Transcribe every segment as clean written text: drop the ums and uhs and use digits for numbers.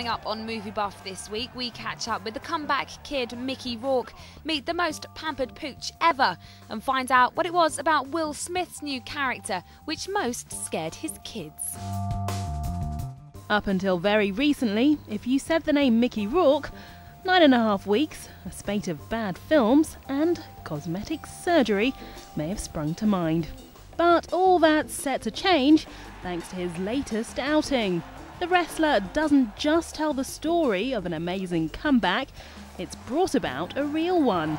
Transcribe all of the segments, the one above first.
Coming up on Movie Buff this week, we catch up with the comeback kid Mickey Rourke, meet the most pampered pooch ever, and find out what it was about Will Smith's new character which most scared his kids. Up until very recently, if you said the name Mickey Rourke, 9.5 weeks, a spate of bad films, and cosmetic surgery may have sprung to mind. But all that's set to change thanks to his latest outing. The wrestler doesn't just tell the story of an amazing comeback, it's brought about a real one.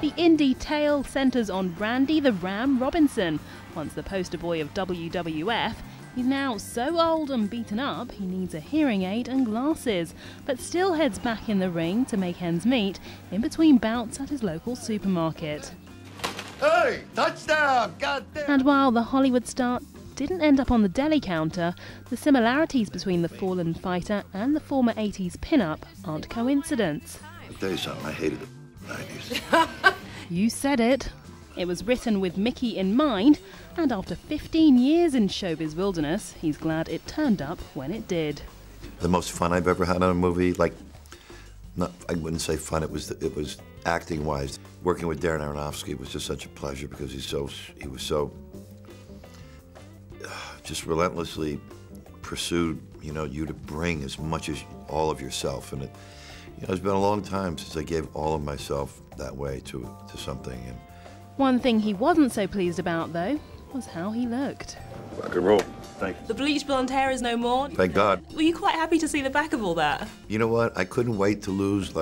The indie tale centres on Randy the Ram Robinson, once the poster boy of WWF. He's now so old and beaten up he needs a hearing aid and glasses, but still heads back in the ring to make ends meet in between bouts at his local supermarket. Hey, touchdown! Goddamn! And while the Hollywood star didn't end up on the deli counter, the similarities between the fallen fighter and the former 80s pin-up aren't coincidence. I'll tell you something, I hated the 90s. You said it. It was written with Mickey in mind, and after 15 years in showbiz wilderness, he's glad it turned up when it did. The most fun I've ever had on a movie, I wouldn't say fun, it was acting-wise. Working with Darren Aronofsky was just such a pleasure because he was so just relentlessly pursued, you to bring as much as all of yourself. And it's been a long time since I gave all of myself that way to something. And one thing he wasn't so pleased about, though, was how he looked. rock and roll. Thank you. The bleached blonde hair is no more. Thank God. Were you quite happy to see the back of all that? You know what? I couldn't wait to lose,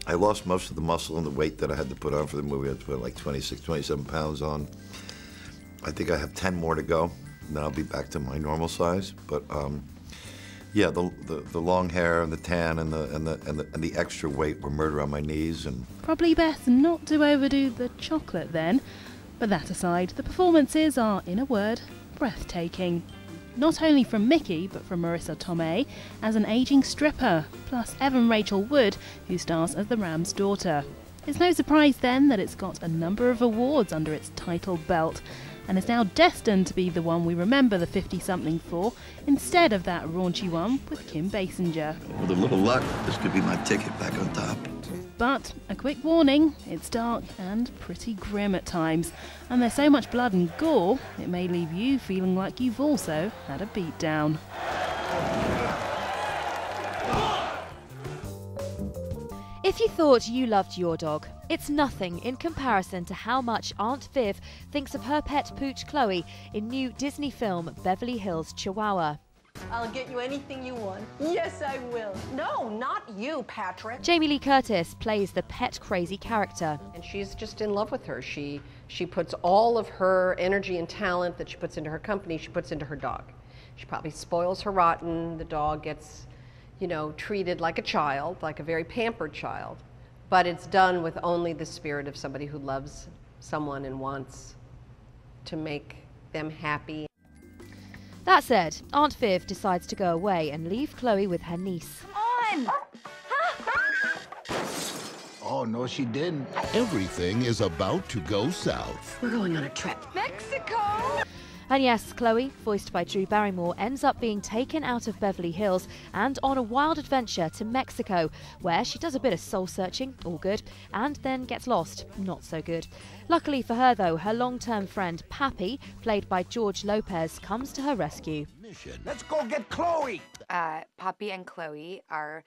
I lost most of the muscle and the weight that I had to put on for the movie. I had to put 26, 27 pounds on. I think I have 10 more to go, and then I'll be back to my normal size. But yeah, the long hair and the tan and the extra weight were murder on my knees. And probably best not to overdo the chocolate then. But that aside, the performances are, in a word, breathtaking. Not only from Mickey, but from Marissa Tomei as an ageing stripper, plus Evan Rachel Wood, who stars as the Ram's daughter. It's no surprise then that it's got a number of awards under its title belt, and is now destined to be the one we remember the 50-something for, instead of that raunchy one with Kim Basinger. with a little luck, this could be my ticket back on top. But a quick warning, it's dark and pretty grim at times, and there's so much blood and gore, it may leave you feeling like you've also had a beatdown. If you thought you loved your dog, it's nothing in comparison to how much Aunt Viv thinks of her pet pooch Chloe in new Disney film Beverly Hills Chihuahua. I'll get you anything you want. Yes, I will. No, not you, Patrick. Jamie Lee Curtis plays the pet-crazy character. And she's just in love with her. She puts all of her energy and talent that she puts into her company, she puts into her dog. She probably spoils her rotten. The dog gets, treated like a child, like a very pampered child. But it's done with only the spirit of somebody who loves someone and wants to make them happy. That said, Aunt Viv decides to go away and leave Chloe with her niece. Oh, no, she didn't. Everything is about to go south. We're going on a trip. And yes, Chloe, voiced by Drew Barrymore, ends up being taken out of Beverly Hills and on a wild adventure to Mexico, where she does a bit of soul-searching, all good, and then gets lost, not so good. Luckily for her, though, her long-term friend, Pappy, played by George Lopez, comes to her rescue. Let's go get Chloe! Poppy and Chloe are,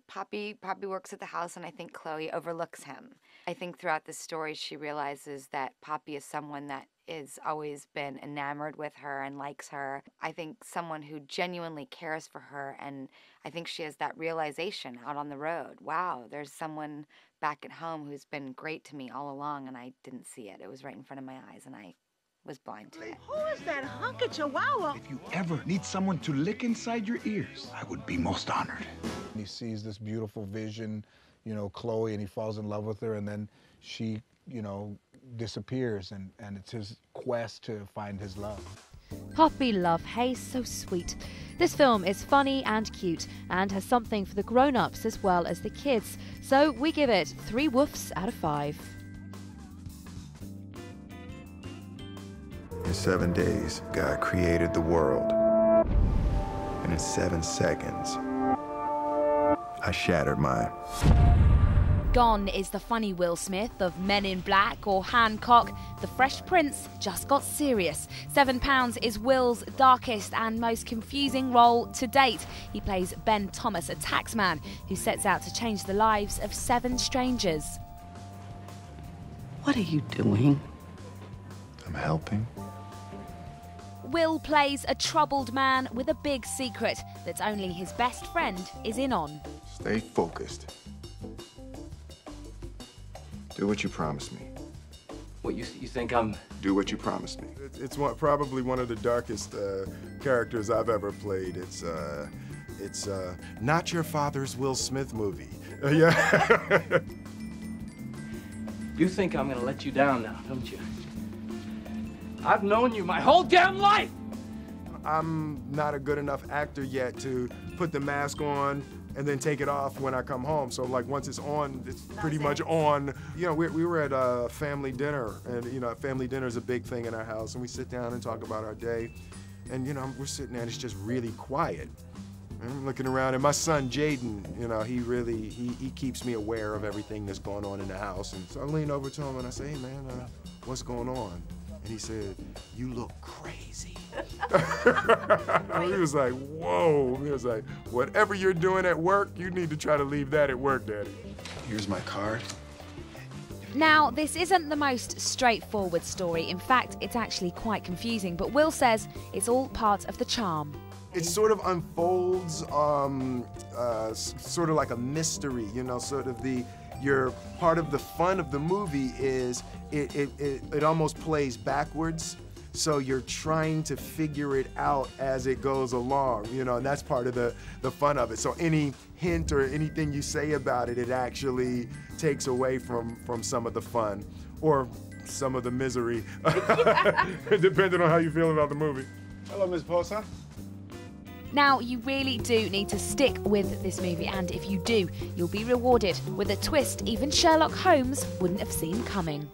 Poppy works at the house, and I think Chloe overlooks him. I think throughout the story she realizes that Poppy is someone that is always been enamored with her and likes her. I think someone who genuinely cares for her, and I think she has that realization out on the road. Wow, there's someone back at home who's been great to me all along, and I didn't see it. It was right in front of my eyes, and I was blind to it. Who is that hunk of Chihuahua? If you ever need someone to lick inside your ears, I would be most honored. He sees this beautiful vision, Chloe, and he falls in love with her, and then she, disappears, and it's his quest to find his love. Puppy love, hey, so sweet. This film is funny and cute and has something for the grown-ups as well as the kids, so we give it 3 woofs out of 5. In 7 days, God created the world. And in 7 seconds, I shattered mine. Gone is the funny Will Smith of Men in Black or Hancock. The Fresh Prince just got serious. £7 is Will's darkest and most confusing role to date. He plays Ben Thomas, a taxman who sets out to change the lives of 7 strangers. What are you doing? I'm helping. Will plays a troubled man with a big secret that only his best friend is in on. Stay focused. Do what you promised me. What, you think I'm... Do what you promised me. It's probably one of the darkest characters I've ever played. It's not your father's Will Smith movie. Yeah. You think I'm gonna let you down now, don't you? I've known you my whole damn life! I'm not a good enough actor yet to put the mask on and then take it off when I come home. So like once it's on, it's pretty much on. You know, we were at a family dinner, and you know, family dinner is a big thing in our house, and we sit down and talk about our day. And you know, we're sitting there and it's just really quiet. And I'm looking around, and my son Jaden, you know, he keeps me aware of everything that's going on in the house. And so I lean over to him and I say, hey man, what's going on? And he said, you look crazy. He was like, whoa. He was like, whatever you're doing at work, you need to try to leave that at work, Daddy. Here's my card. Now, this isn't the most straightforward story. In fact, it's actually quite confusing, but Will says it's all part of the charm. It sort of unfolds sort of like a mystery, you know, sort of your part of the fun of the movie is it almost plays backwards. So you're trying to figure it out as it goes along, you know, and that's part of the fun of it. So any hint or anything you say about it, it actually takes away from some of the fun or some of the misery, depending on how you feel about the movie. Hello, Ms. Posa. Now, you really do need to stick with this movie, and if you do, you'll be rewarded with a twist even Sherlock Holmes wouldn't have seen coming.